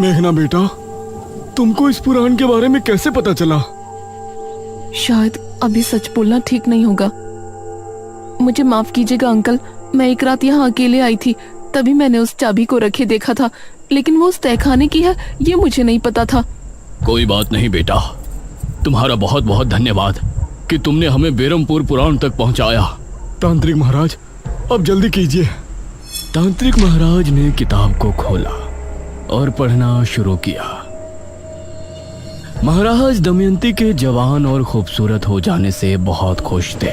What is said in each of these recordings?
मेघना बेटा, तुमको इस पुराण के बारे में कैसे पता चला? शायद अभी सच बोलना ठीक नहीं होगा। मुझे माफ कीजिएगा अंकल, मैं एक रात यहाँ अकेले आई थी, तभी मैंने उस चाबी को रखे देखा था, लेकिन वो उस तहखाने की है ये मुझे नहीं पता था। कोई बात नहीं बेटा, तुम्हारा बहुत बहुत धन्यवाद कि तुमने हमें बेरमपुर पुराण तक पहुंचाया। तांत्रिक महाराज, अब जल्दी कीजिए। तांत्रिक महाराज ने किताब को खोला और पढ़ना शुरू किया। महाराज दमयंती के जवान और खूबसूरत हो जाने से बहुत खुश थे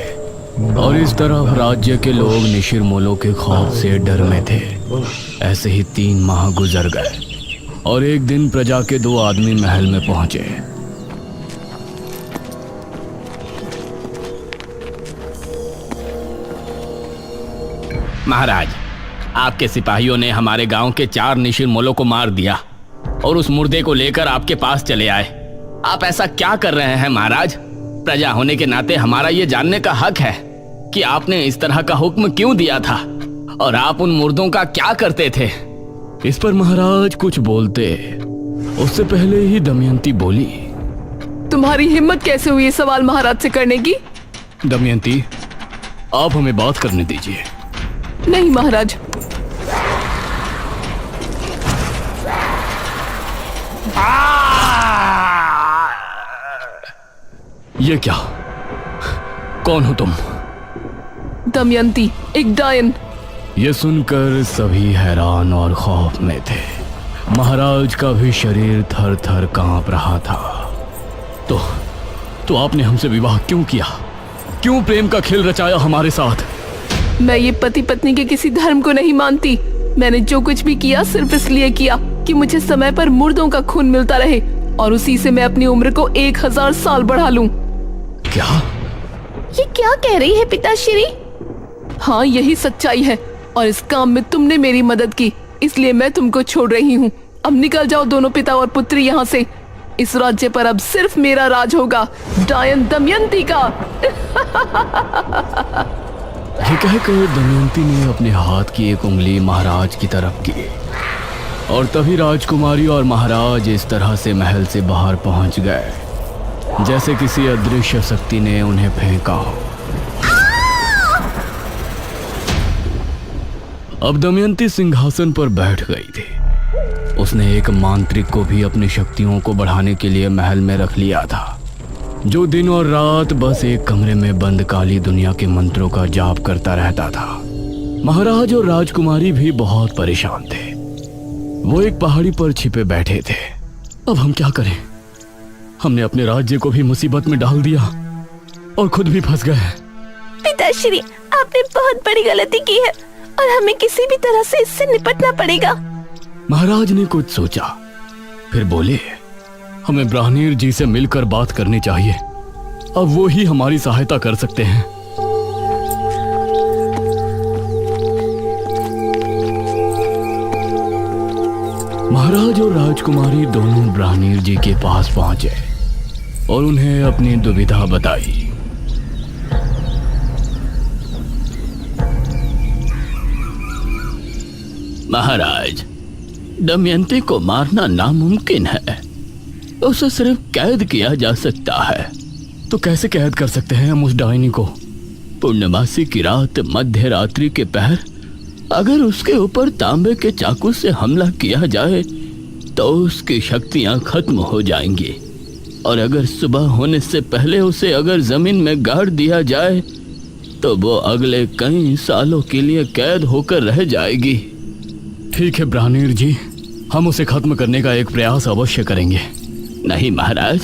और इस तरह राज्य के लोग निशिरमोलों के खौफ से डर में थे। ऐसे ही 3 माह गुजर गए और एक दिन प्रजा के 2 आदमी महल में पहुंचे। महाराज, आपके सिपाहियों ने हमारे गांव के 4 निशिरमोलों को मार दिया और उस मुर्दे को लेकर आपके पास चले आए। आप ऐसा क्या कर रहे हैं महाराज? प्रजा होने के नाते हमारा ये जानने का हक है कि आपने इस तरह का हुक्म क्यों दिया था और आप उन मुर्दों का क्या करते थे? इस पर महाराज कुछ बोलते उससे पहले ही दमयंती बोली, तुम्हारी हिम्मत कैसे हुई सवाल महाराज से करने की? दमयंती, आप हमें बात करने दीजिए। नहीं महाराज। ये क्या? कौन हो तुम? दमयंती, एक डायन। ये सुनकर सभी हैरान और खौफ में थे। महाराज का भी शरीर थर थर कांप रहा था। तो आपने हमसे विवाह क्यों किया? क्यों प्रेम का खेल रचाया हमारे साथ? मैं ये पति पत्नी के किसी धर्म को नहीं मानती। मैंने जो कुछ भी किया सिर्फ इसलिए किया कि मुझे समय पर मुर्दों का खून मिलता रहे और उसी से मैं अपनी उम्र को 1000 साल बढ़ा लूं। क्या? ये क्या कह रही है पिताश्री? हाँ, यही सच्चाई है और इस काम में तुमने मेरी मदद की, इसलिए मैं तुमको छोड़ रही हूँ। अब निकल जाओ दोनों पिता और पुत्री यहाँ से। इस राज्य पर अब सिर्फ मेरा राज होगा, डायन दमयंती का। ये कहकर दमयंती ने अपने हाथ की एक उंगली महाराज की तरफ की और तभी राजकुमारी और महाराज इस तरह से महल से बाहर पहुंच गए जैसे किसी अदृश्य शक्ति ने उन्हें फेंका हो। अब दमयंती सिंहासन पर बैठ गई थी। उसने एक मांत्रिक को भी अपनी शक्तियों को बढ़ाने के लिए महल में रख लिया था, जो दिन और रात बस एक कमरे में बंद काली दुनिया के मंत्रों का जाप करता रहता था। महाराज और राजकुमारी भी बहुत परेशान थे। वो एक पहाड़ी पर छिपे बैठे थे। अब हम क्या करें? हमने अपने राज्य को भी मुसीबत में डाल दिया और खुद भी फंस गए। पिताश्री, आपने बहुत बड़ी गलती की है और हमें किसी भी तरह से इससे निपटना पड़ेगा। महाराज ने कुछ सोचा, फिर बोले, हमें ब्राह्मणीर जी से मिलकर बात करनी चाहिए। अब वो ही हमारी सहायता कर सकते हैं। महाराज और राजकुमारी दोनों ब्राह्मणीर जी के पास पहुंचे और उन्हें अपनी दुविधा बताई। महाराज, दमयंती को मारना नामुमकिन है। उसे सिर्फ कैद किया जा सकता है। तो कैसे कैद कर सकते हैं हम उस डायनी को? पूर्णमासी की रात मध्य रात्रि के पहर अगर उसके ऊपर तांबे के चाकू से हमला किया जाए तो उसकी शक्तियां खत्म हो जाएंगी और अगर सुबह होने से पहले उसे अगर जमीन में गाड़ दिया जाए तो वो अगले कई सालों के लिए कैद होकर रह जाएगी। ठीक है ब्राह्मणीर जी, हम उसे खत्म करने का एक प्रयास अवश्य करेंगे। नहीं महाराज,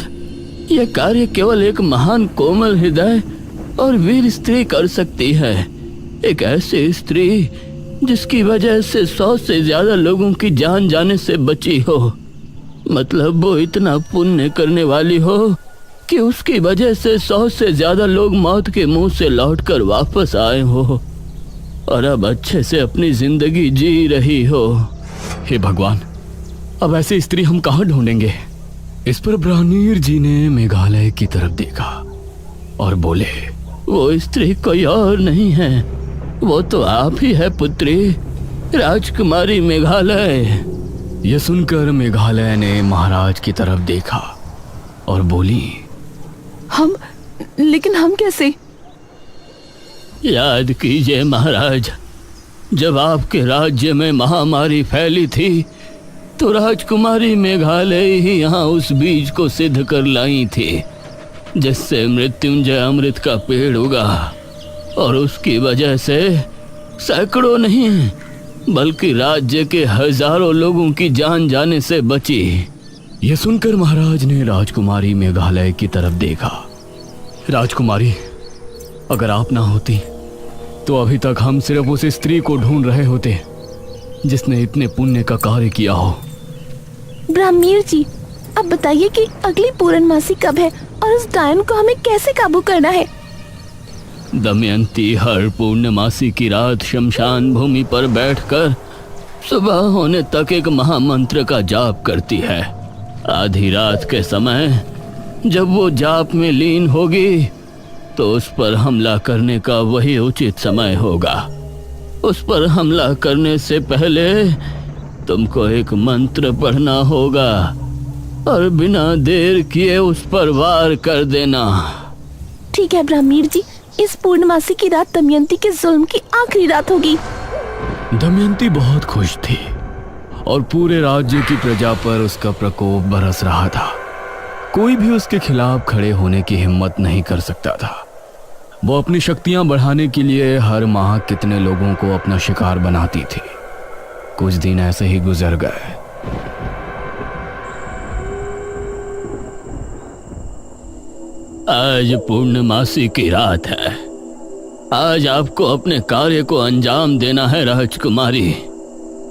यह कार्य केवल एक महान कोमल हृदय और वीर स्त्री कर सकती है। एक ऐसी स्त्री जिसकी वजह से 100 से ज्यादा लोगों की जान जाने से बची हो। मतलब वो इतना पुण्य करने वाली हो कि उसकी वजह से 100 से ज्यादा लोग मौत के मुंह से लौटकर वापस आए हो और अब अच्छे से अपनी जिंदगी जी रही हो। हे भगवान, अब ऐसी स्त्री हम कहाँ ढूंढेंगे? इस पर ब्राह्मणीर जी ने मेघालय की तरफ देखा और बोले, वो स्त्री कोई और नहीं है, वो तो आप ही है पुत्री, राजकुमारी मेघालय। यह सुनकर मेघालय ने महाराज की तरफ देखा और बोली, लेकिन हम कैसे? याद कीजिए महाराज, जब आपके राज्य में महामारी फैली थी तो राजकुमारी मेघालय ही यहाँ उस बीज को सिद्ध कर लाई थी जिससे मृत्युंजय अमृत का पेड़ उगा, और उसकी वजह से सैकड़ों नहीं बल्कि राज्य के हजारों लोगों की जान जाने से बची। यह सुनकर महाराज ने राजकुमारी मेघालय की तरफ देखा। राजकुमारी, अगर आप ना होती तो अभी तक हम सिर्फ उस स्त्री को ढूंढ रहे होते जिसने इतने पुण्य का कार्य किया हो। ब्राह्मीर जी, अब बताइए कि अगली पूर्णमासी कब है और उस डायन को हमें कैसे काबू करना है? दमयंती हर पूर्णमासी की रात शमशान भूमि पर बैठकर सुबह होने तक एक महामंत्र का जाप करती है। आधी रात के समय जब वो जाप में लीन होगी तो उस पर हमला करने का वही उचित समय होगा। उस पर हमला करने से पहले तुमको एक मंत्र पढ़ना होगा और बिना देर किए उस पर वार कर देना। ठीक है ब्राह्मीर जी, इस पूर्णमासी की रात दमयंती के जुल्म की आखिरी रात होगी। दमयंती बहुत खुश थी और पूरे राज्य की प्रजा पर उसका प्रकोप बरस रहा था। कोई भी उसके खिलाफ खड़े होने की हिम्मत नहीं कर सकता था। वो अपनी शक्तियां बढ़ाने के लिए हर माह कितने लोगों को अपना शिकार बनाती थी। कुछ दिन ऐसे ही गुजर गए। आज पूर्णमासी की रात है। आज आपको अपने कार्य को अंजाम देना है राजकुमारी।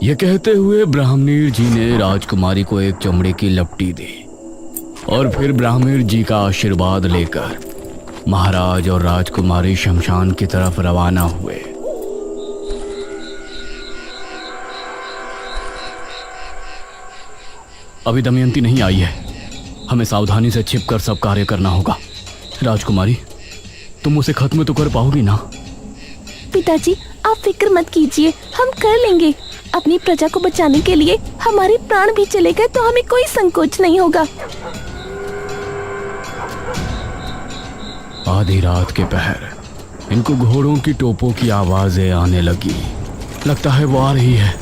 यह कहते हुए ब्राह्मणीर जी ने राजकुमारी को एक चमड़े की लपटी दी और फिर ब्राह्मणीर जी का आशीर्वाद लेकर महाराज और राजकुमारी शमशान की तरफ रवाना हुए। अभी दमयंती नहीं आई है, हमें सावधानी से छिपकर सब कार्य करना होगा। राजकुमारी, तुम उसे खत्म तो कर पाओगी ना? पिताजी, आप फिक्र मत कीजिए, हम कर लेंगे। अपनी प्रजा को बचाने के लिए हमारे प्राण भी चले गए तो हमें कोई संकोच नहीं होगा। आधी रात के पहर इनको घोड़ों की टोपों की आवाजें आने लगी। लगता है वो आ रही है।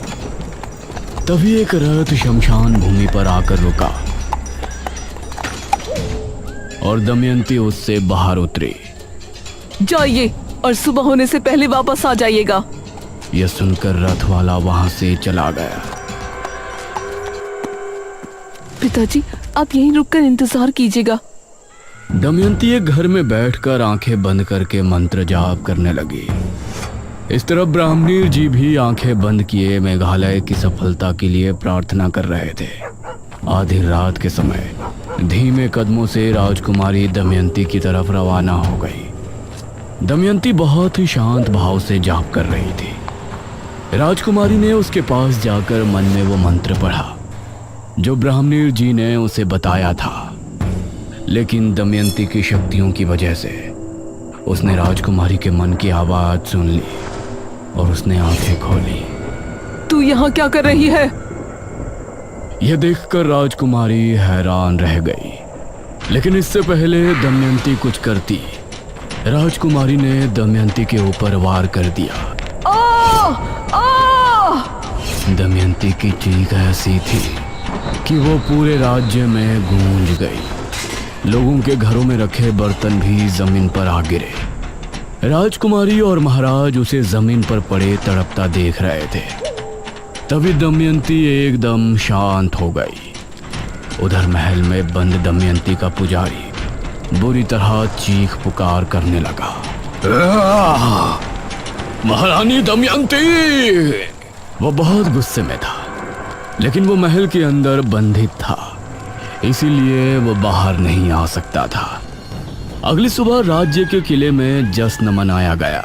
तभी एक रथ शमशान भूमि पर आकर रुका और दमयंती उससे बाहर उतरी। जाइए और सुबह होने से पहले वापस आ जाइएगा। यह सुनकर रथ वाला वहां से चला गया। पिताजी, आप यहीं रुककर इंतजार कीजिएगा। दमयंती एक घर में बैठकर आंखें बंद करके मंत्र जाप करने लगी। इस तरफ ब्राह्मणीर जी भी आंखें बंद किए मेघालय की सफलता के लिए प्रार्थना कर रहे थे। आधी रात के समय धीमे कदमों से राजकुमारी दमयंती की तरफ रवाना हो गई। दमयंती बहुत ही शांत भाव से जाप कर रही थी। राजकुमारी ने उसके पास जाकर मन में वो मंत्र पढ़ा जो ब्राह्मणीर जी ने उसे बताया था, लेकिन दमयंती की शक्तियों की वजह से उसने राजकुमारी के मन की आवाज सुन ली और उसने आंखें खोली। तू यहाँ क्या कर रही है? यह देखकर राजकुमारी हैरान रह गई, लेकिन इससे पहले दमयंती कुछ करती, राजकुमारी ने दमयंती के ऊपर वार कर दिया। दमयंती की चीख ऐसी थी कि वो पूरे राज्य में गूंज गई। लोगों के घरों में रखे बर्तन भी जमीन पर आ गिरे। राजकुमारी और महाराज उसे जमीन पर पड़े तड़पता देख रहे थे। तभी दमयंती एकदम शांत हो गई। उधर महल में बंद दमयंती का पुजारी बुरी तरह चीख पुकार करने लगा। महारानी दमयंती! वो बहुत गुस्से में था, लेकिन वो महल के अंदर बंधित था, इसीलिए वो बाहर नहीं आ सकता था। अगली सुबह राज्य के किले में जश्न मनाया गया।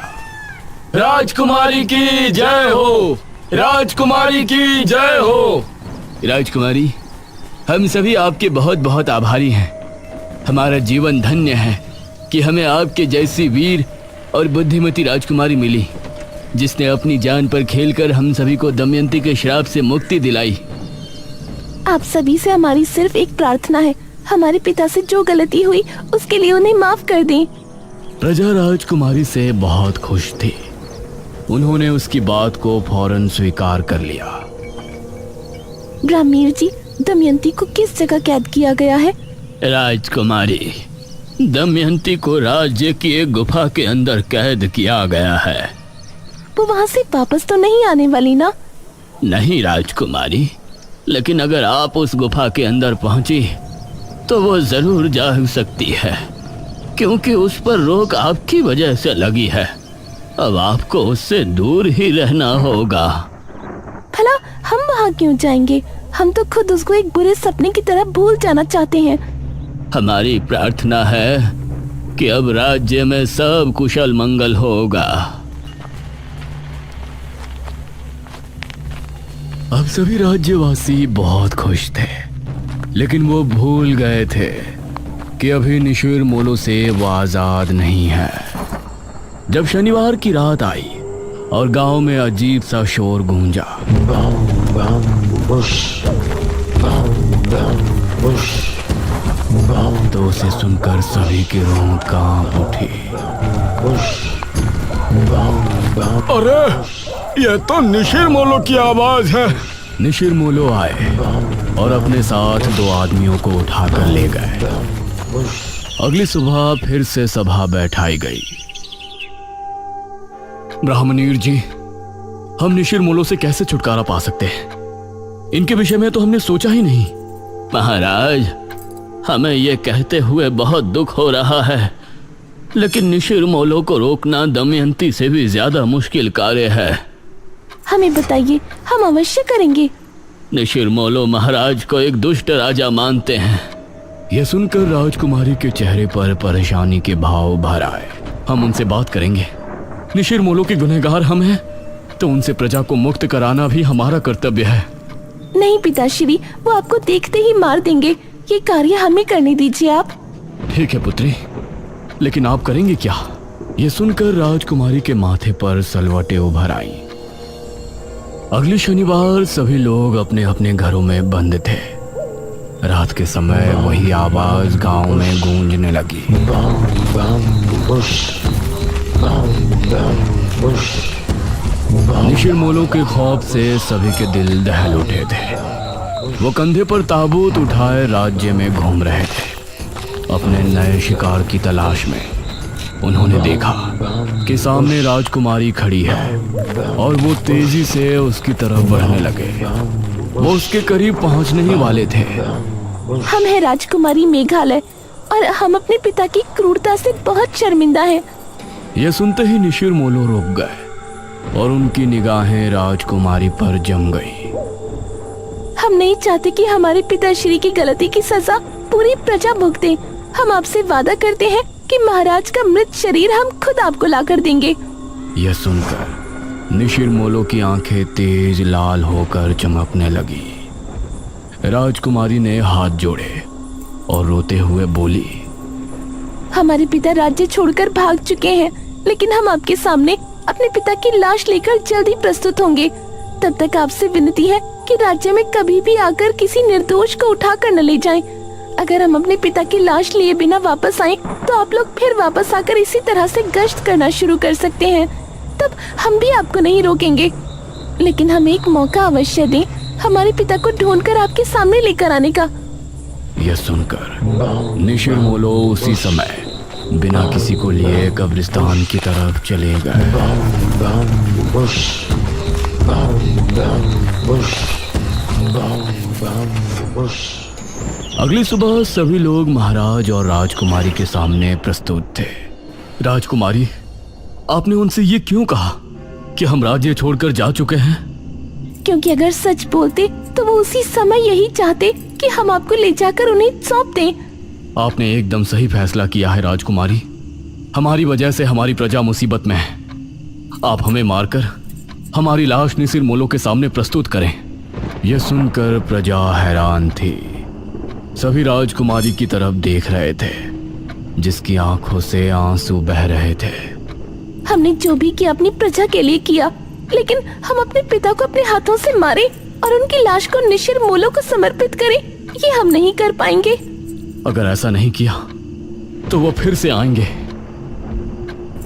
राजकुमारी की जय हो! राजकुमारी की जय हो! राजकुमारी, हम सभी आपके बहुत बहुत आभारी हैं। हमारा जीवन धन्य है कि हमें आपके जैसी वीर और बुद्धिमती राजकुमारी मिली, जिसने अपनी जान पर खेलकर हम सभी को दमयंती के श्राप से मुक्ति दिलाई। आप सभी से हमारी सिर्फ एक प्रार्थना है, हमारे पिता से जो गलती हुई उसके लिए उन्हें माफ कर दें। प्रजा राजकुमारी से बहुत खुश थी। उन्होंने उसकी बात को फौरन स्वीकार कर लिया। ब्राह्मीण जी, दमयंती को किस जगह कैद किया गया है? राजकुमारी, दमयंती को राज्य की एक गुफा के अंदर कैद किया गया है। वो वहाँ से वापस तो नहीं आने वाली ना? नहीं राजकुमारी, लेकिन अगर आप उस गुफा के अंदर पहुंची तो वो जरूर जा सकती है, क्योंकि उस पर रोक आपकी वजह से लगी है। अब आपको उससे दूर ही रहना होगा। भला हम वहाँ क्यों जाएंगे? हम तो खुद उसको एक बुरे सपने की तरह भूल जाना चाहते हैं। हमारी प्रार्थना है कि अब राज्य में सब कुशल मंगल होगा। अब सभी राज्यवासी बहुत खुश थे, लेकिन वो भूल गए थे कि अभी निशिर मोलो से वो आजाद नहीं है। जब शनिवार की रात आई और गांव में अजीब सा शोर गूंजा, तो उसे सुनकर सभी की रूह कांप उठी। अरे, ये तो निशिर मोलो की आवाज है। निशिर मोलो आए और अपने साथ 2 आदमियों को उठाकर ले गए। अगली सुबह फिर से सभा बैठाई गई। ब्राह्मणीर जी, हम निशिर मोलो से कैसे छुटकारा पा सकते हैं? इनके विषय में तो हमने सोचा ही नहीं। महाराज, हमें यह कहते हुए बहुत दुख हो रहा है, लेकिन निशिर मोलो को रोकना दमयंती से भी ज्यादा मुश्किल कार्य है। हमें बताइए, हम अवश्य करेंगे। निशिर मोलो महाराज को एक दुष्ट राजा मानते हैं। यह सुनकर राजकुमारी के चेहरे पर परेशानी के भाव भर आए। हम उनसे बात करेंगे। निशिर मोलो के गुनहगार हम हैं, तो उनसे प्रजा को मुक्त कराना भी हमारा कर्तव्य है। नहीं पिताश्री, वो आपको देखते ही मार देंगे। ये कार्य हमें करने दीजिए आप। ठीक है पुत्री, लेकिन आप करेंगे क्या? ये सुनकर राजकुमारी के माथे पर सलवटें उभर आई। अगले शनिवार सभी लोग अपने अपने घरों में बंद थे। रात के समय वही आवाज गांव में गूंजने लगी। निशिर मोलो के खौफ से सभी के दिल दहल उठे थे। वो कंधे पर ताबूत उठाए राज्य में घूम रहे थे, अपने नए शिकार की तलाश में। उन्होंने देखा कि सामने राजकुमारी खड़ी है और वो तेजी से उसकी तरफ बढ़ने लगे। वो उसके करीब पहुंचने ही वाले थे। हम है राजकुमारी मेघालय और हम अपने पिता की क्रूरता से बहुत शर्मिंदा हैं। यह सुनते ही निशिर मोलो रुक गए और उनकी निगाहें राजकुमारी पर जम गई। हम नहीं चाहते कि हमारे पिताश्री की गलती की सजा पूरी प्रजा भुगते। हम आपसे वादा करते हैं कि महाराज का मृत शरीर हम खुद आपको लाकर देंगे। यह सुनकर निशिर मोलो की आंखें तेज लाल होकर चमकने लगी। राजकुमारी ने हाथ जोड़े और रोते हुए बोली, हमारे पिता राज्य छोड़कर भाग चुके हैं, लेकिन हम आपके सामने अपने पिता की लाश लेकर जल्द ही प्रस्तुत होंगे। तब तक आपसे विनती है कि राज्य में कभी भी आकर किसी निर्दोष को उठाकर न ले जाएं। अगर हम अपने पिता की लाश लिए बिना वापस आए तो आप लोग फिर वापस आकर इसी तरह से गश्त करना शुरू कर सकते हैं। तब हम भी आपको नहीं रोकेंगे, लेकिन हमें एक मौका अवश्य दें हमारे पिता को ढूंढकर आपके सामने लेकर आने का। यह सुनकर निशिर मोलो उसी समय बिना किसी को लिए कब्रिस्तान की तरफ चले गए। अगली सुबह सभी लोग महाराज और राजकुमारी के सामने प्रस्तुत थे। राजकुमारी, आपने उनसे ये क्यों कहा कि हम राज्य छोड़कर जा चुके हैं? क्योंकि अगर सच बोलते तो वो उसी समय यही चाहते कि हम आपको ले जाकर उन्हें सौंप दें। आपने एकदम सही फैसला किया है राजकुमारी। हमारी वजह से हमारी प्रजा मुसीबत में है। आप हमें मारकर हमारी लाश निशिर मोलो के सामने प्रस्तुत करें। यह सुनकर प्रजा हैरान थी। सभी राजकुमारी की तरफ देख रहे थे, जिसकी आंखों से आंसू बह रहे थे। हमने जो भी किया अपनी प्रजा के लिए किया, लेकिन हम अपने पिता को अपने हाथों से मारे और उनकी लाश को निशिर मोलो को समर्पित करें, ये हम नहीं कर पाएंगे। अगर ऐसा नहीं किया तो वो फिर से आएंगे।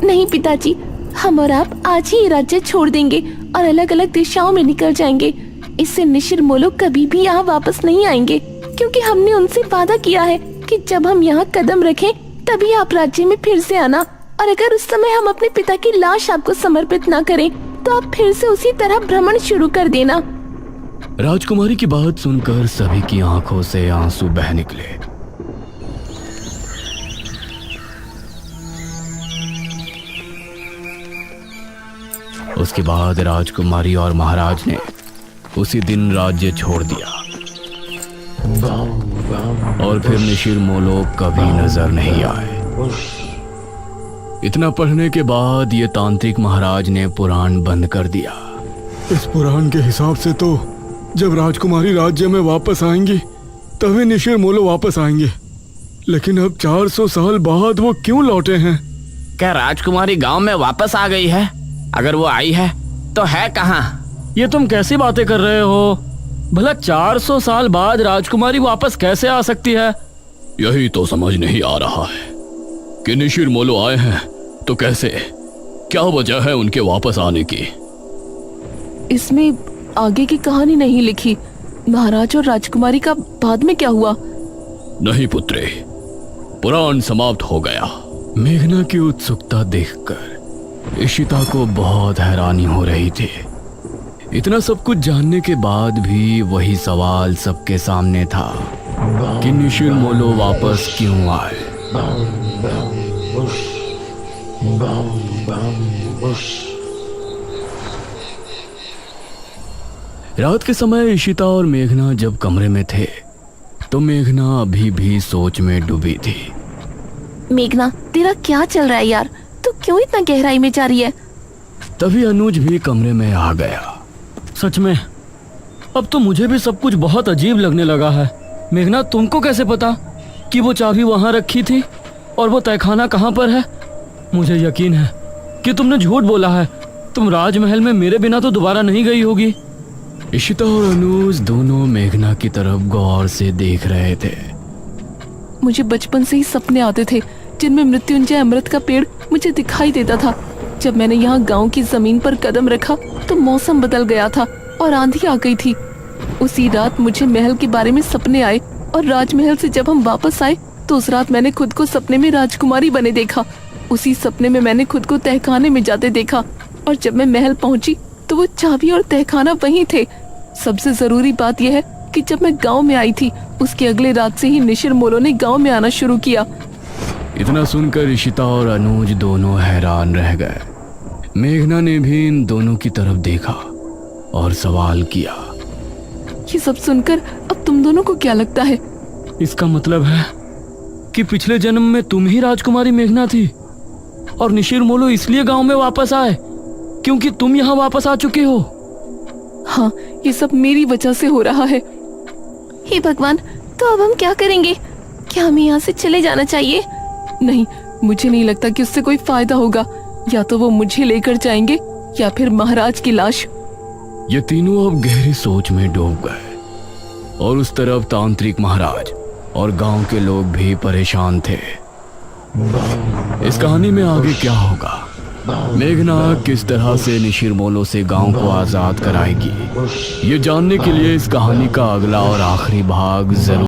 नहीं पिताजी, हम और आप आज ही ये राज्य छोड़ देंगे और अलग अलग दिशाओं में निकल जाएंगे। इससे निशिर मोलो कभी भी यहाँ वापस नहीं आएंगे, क्योंकि हमने उनसे वादा किया है कि जब हम यहाँ कदम रखें तभी आप राज्य में फिर से आना। और अगर उस समय हम अपने पिता की लाश आपको समर्पित ना करें तो आप फिर से उसी तरह भ्रमण शुरू कर देना। राजकुमारी की बात सुनकर सभी की आंखों से आंसू बह निकले। उसके बाद राजकुमारी और महाराज ने उसी दिन राज्य छोड़ दिया और फिर निशिर मोलो कभी नजर नहीं आए। इतना पढ़ने के बाद ये तांत्रिक महाराज ने पुराण बंद कर दिया। इस पुराण के हिसाब से तो जब राजकुमारी राज्य में वापस आएंगी तभी निशिर मोलो वापस आएंगे, लेकिन अब 400 साल बाद वो क्यों लौटे हैं? क्या राजकुमारी गांव में वापस आ गई है? अगर वो आई है तो है कहाँ? ये तुम कैसी बातें कर रहे हो? भला 400 साल बाद राजकुमारी वापस कैसे आ सकती है? यही तो समझ नहीं आ रहा है कि निशिर मोलो आए हैं तो कैसे, क्या वजह है उनके वापस आने की? इसमें आगे की कहानी नहीं लिखी। महाराज और राजकुमारी का बाद में क्या हुआ? नहीं पुत्रे, पुराण समाप्त हो गया। मेघना की उत्सुकता देखकर इशिता को बहुत हैरानी हो रही थी। इतना सब कुछ जानने के बाद भी वही सवाल सबके सामने था कि निशिर मोलो वापस क्यों आए। रात के समय इशिता और मेघना जब कमरे में थे तो मेघना अभी भी सोच में डूबी थी। मेघना, तेरा क्या चल रहा है यार? तू क्यों इतना गहराई में जा रही है? तभी अनुज भी कमरे में आ गया। सच में अब तो मुझे भी सब कुछ बहुत अजीब लगने लगा है। मेघना, तुमको कैसे पता कि वो चाबी वहां रखी थी और वो तहखाना कहाँ पर है? मुझे यकीन है कि तुमने झूठ बोला है। तुम राजमहल में मेरे बिना तो दोबारा नहीं गई होगी। इशिता और अनुज दोनों मेघना की तरफ गौर से देख रहे थे। मुझे बचपन से ही सपने आते थे जिनमें मृत्युंजय अमृत का पेड़ मुझे दिखाई देता था। जब मैंने यहाँ गांव की जमीन पर कदम रखा तो मौसम बदल गया था और आंधी आ गई थी। उसी रात मुझे महल के बारे में सपने आए और राजमहल से जब हम वापस आए तो उस रात मैंने खुद को सपने में राजकुमारी बने देखा। उसी सपने में मैंने खुद को तहखाने में जाते देखा और जब मैं महल पहुंची तो वो चाबी और तहखाना वहीं थे। सबसे जरूरी बात यह है कि जब मैं गांव में आई थी उसके अगले रात से ही निशिर मोलो ने गांव में आना शुरू किया। इतना सुनकर इशिता और अनुज दोनों हैरान रह गए। मेघना ने भी इन दोनों की तरफ देखा और सवाल किया, ये सब सुनकर अब तुम दोनों को क्या लगता है? इसका मतलब है कि पिछले जन्म में तुम ही राजकुमारी मेघना थी और निशिर मोलो इसलिए गांव में वापस आए क्योंकि तुम यहाँ वापस आ चुके हो। हाँ, ये सब मेरी वजह से हो रहा है। हे भगवान, तो अब हम क्या करेंगे? क्या हमें यहाँ से चले जाना चाहिए? नहीं, मुझे नहीं लगता कि उससे कोई फायदा होगा। या तो वो मुझे लेकर जाएंगे या फिर महाराज की लाश। ये तीनों अब गहरी सोच में डूब गए और उस तरफ तांत्रिक महाराज और गांव के लोग भी परेशान थे। इस कहानी में आगे क्या होगा? मेघना किस तरह से निशिर मोलो से गांव को आजाद कराएगी? ये जानने के लिए इस कहानी का अगला और आखिरी भाग जरूर